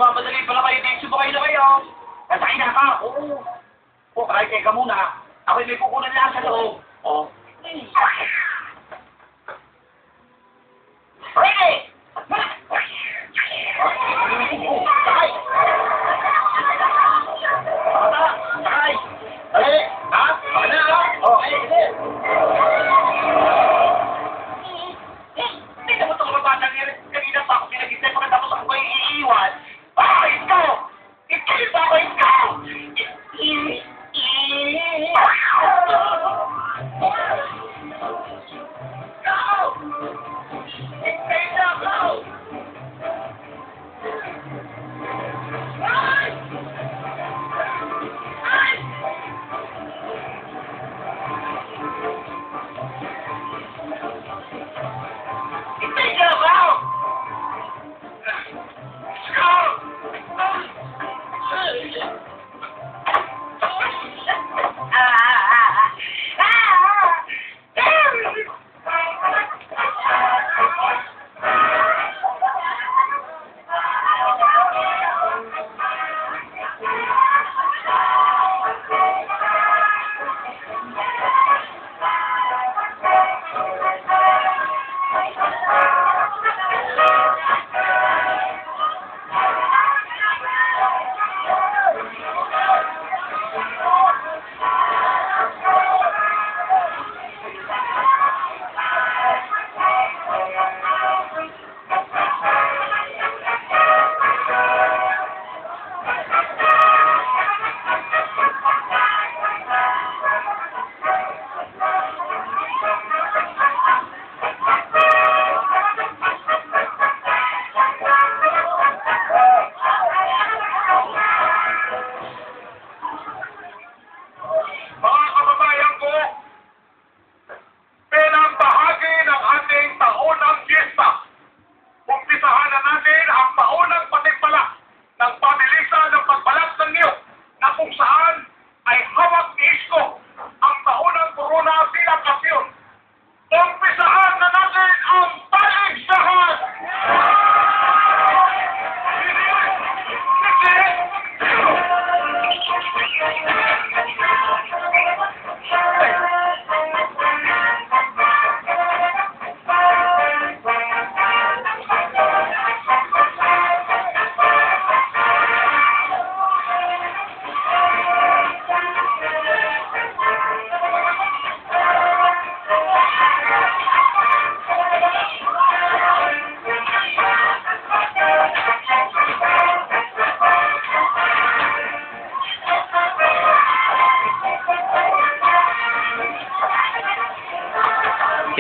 nagmamadali pala kayo dito. Subakay na kayo. Nasakay na ka. Oo. O, kahit teka muna. Ako'y may kukunan lang sa loob. O. Ready! Sakay! Bata! Sakay! Dali! Ha? Baka na ha? O, ay, sige! Tingnan mo itong mabatang yan. Kanina pa ako pinag-isip pagkatapos ako kayo iiwan. Ah! Ikaw! Ikaw yung bako! Ikaw!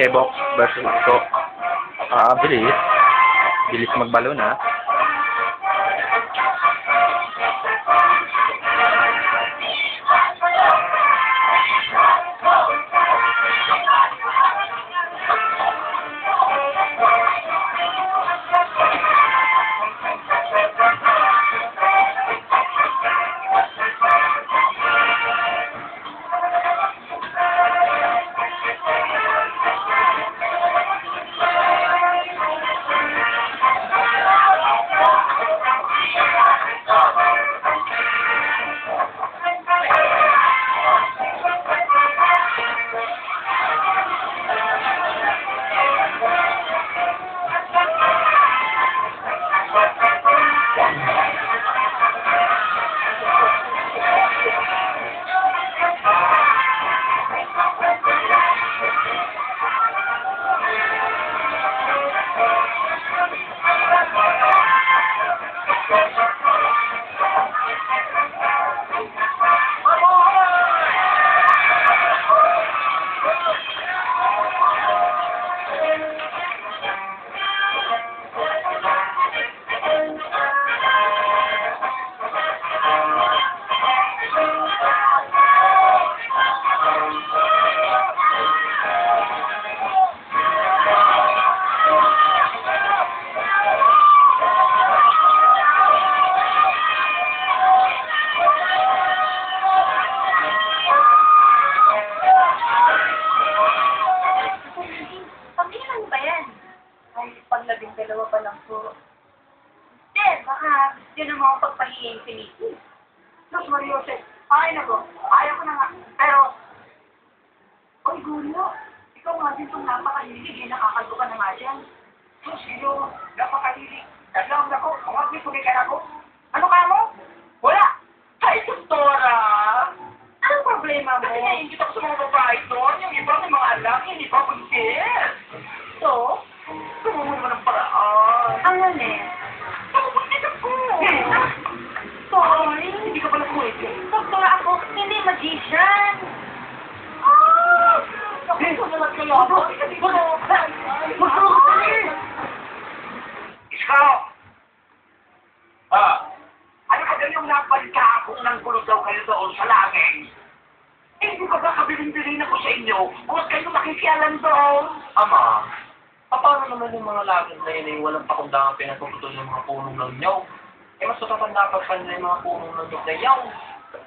Kebox versus Isko. Bilis. Bilis magbalon ha. baka yun ang mga pagpahingin si Miki. Mas Mariose, ay nako, ayaw ko na nga. Pero, oy, Julio, ikaw nga din itong napakahilig, nakakalbo ka na nga dyan. So, sino, napakahilig. Naglang ako, mga sumikan ako. Ano ka mo? Wala. Ay, doktora! Anong problema mo? Kasi naiingit ako sa mga babae doon. Yung iba may mga alam, yung iba buntis. So, gumawa mo naman ng paraan. Ang nalit? Buntis ako. Sorry. Hindi ka pala pwede. Doktora ako, hindi magician. Naku, naman kayo ako. Iskaw! Ano ka ganyang nabalita kung nanggulo daw kayo doon sa langit? Eh, hindi ba kabilin-bilin ako sa inyo? Huwag kayo makikialam doon. Ama, paano naman yung mga langit na yun ay walang pakundangan pinagpuputol ng mga punong ng nyaw? Eh, mas matatanda pa pa nila yung mga punong ng nyog na yaw.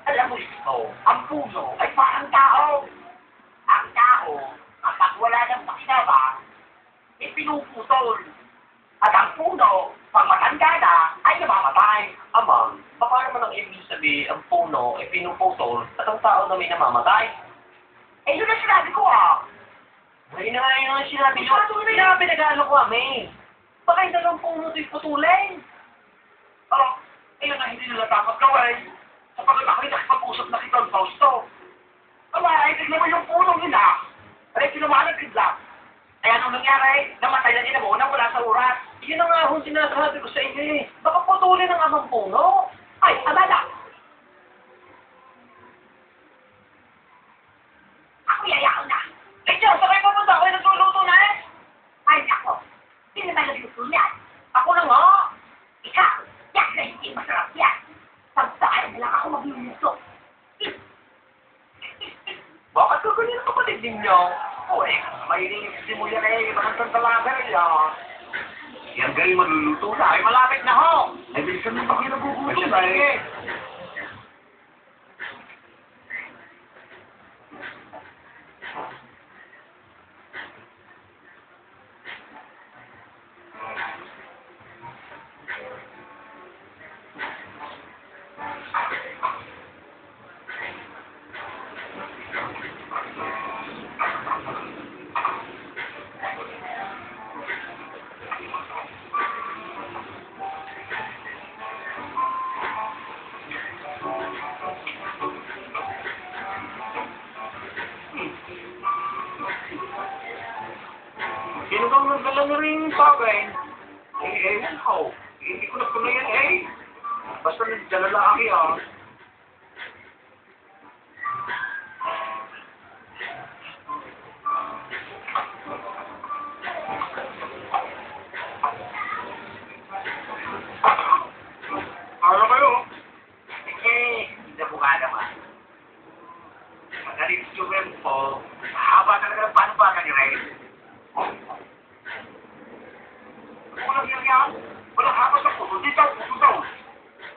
Alam mo ito, ang puno ay parang tao. Ang tao, kapag wala ng pakinabang, ay pinuputol. At ang puno, pag matanda na, ay namamatay. Ama, paano naman ang ibig sabihin ang puno ay pinuputol at ang tao na may namamatay? Eh, yun ang sinabi ko ah. Ay na nga yun ang sinabi nyo. Sinabi nag-ano ko kami. Baka yung dalawang puno ito'y putulin. Ayun na hindi nila dapat gawin. Sapagkat ako'y nakipag-usap na kita ang Fausto. Ay, tignan mo yung punong yun ah. Ay, pinumalag bigla. Ay, anong nangyari? Namatay na din mo na wala sa oras. Yun ang nga akong sinasabi ko sa inyo eh. Baka putulin ang amang puno. Ay, abala! Ako yayaw na. Eh, Diyos, saan kayo pupunta? Ako'y nagluluto na eh. Ay, ako. Sino ba nagluto yan? Ako na nga. Ikaw, yan na hindi masarap yan. Pagsaan na lang ako magluluto. Bakit ka ganyan ang kapatid ninyo? Uy, mahilig mo yan eh. Ibang talaga yan. Yan kayo magluluto na. Ay, malapit na ho. Ay, bilisan mo pa kayo nagugutom. Ay, Sino bang nagdala na rin sa akin? Hindi ko na pala yan eh. Basta nagdala lalaki ah. Ano kayo? Hindi na buka naman. Magaling suwem po. Haba talaga ng panubagan ni Ray. Walang yan. Walang haba sa puso. Dito, puso daw.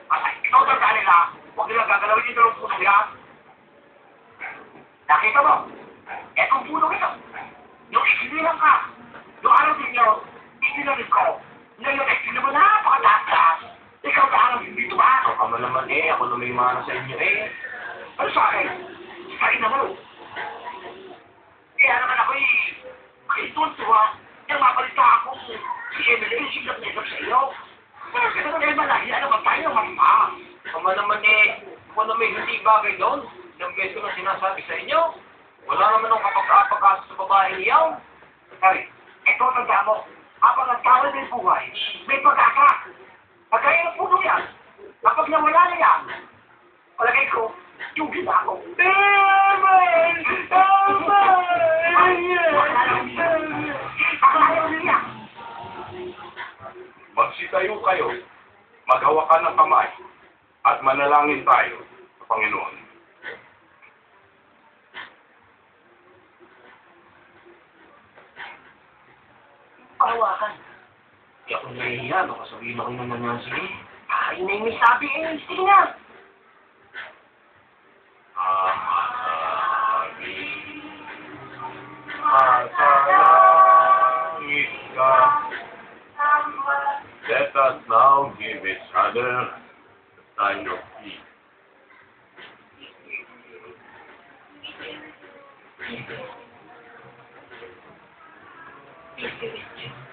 At ikaw daw kanila, huwag nila gagalawin yung dalawang puso yan. Nakita mo? Etong puno ito. Yung ikinilang ka. Yung araw ninyo, ikinilang ko. Ngayon ay sila mo napakataas. Ikaw na araw hindi tumaas. Ako ka naman eh. Ako na may mana sa inyo eh. Ano sa akin? Sa ina mo. Kaya naman ako'y makituntuwa. Yung mabalita akong si Emily ay sigat na sa iyo. Pero ganun ay malahiya naman tayo, mama. Ako naman eh. Ako na may hindi bagay doon. Ilang beses ko na sinasabi sa inyo. Wala naman ang kapag-apagkaso sa babae niyaw. Ay, ito tanda mo. Habang ang tao may buhay, may pagkaka. Pagkaya ng puno yan. Kapag nawala na yan, palagay ko, yung gila ko. Magsitayo kayo, maghawakan ng kamay, at manalangin tayo sa Panginoon. Pahawakan. Hindi ako nahihiya. Baka sabihin ako naman yan sige. Ay, may sabi eh. Sige na. Ama namin, nasa langit ka, us now give each other the sign of peace. Peace be with you.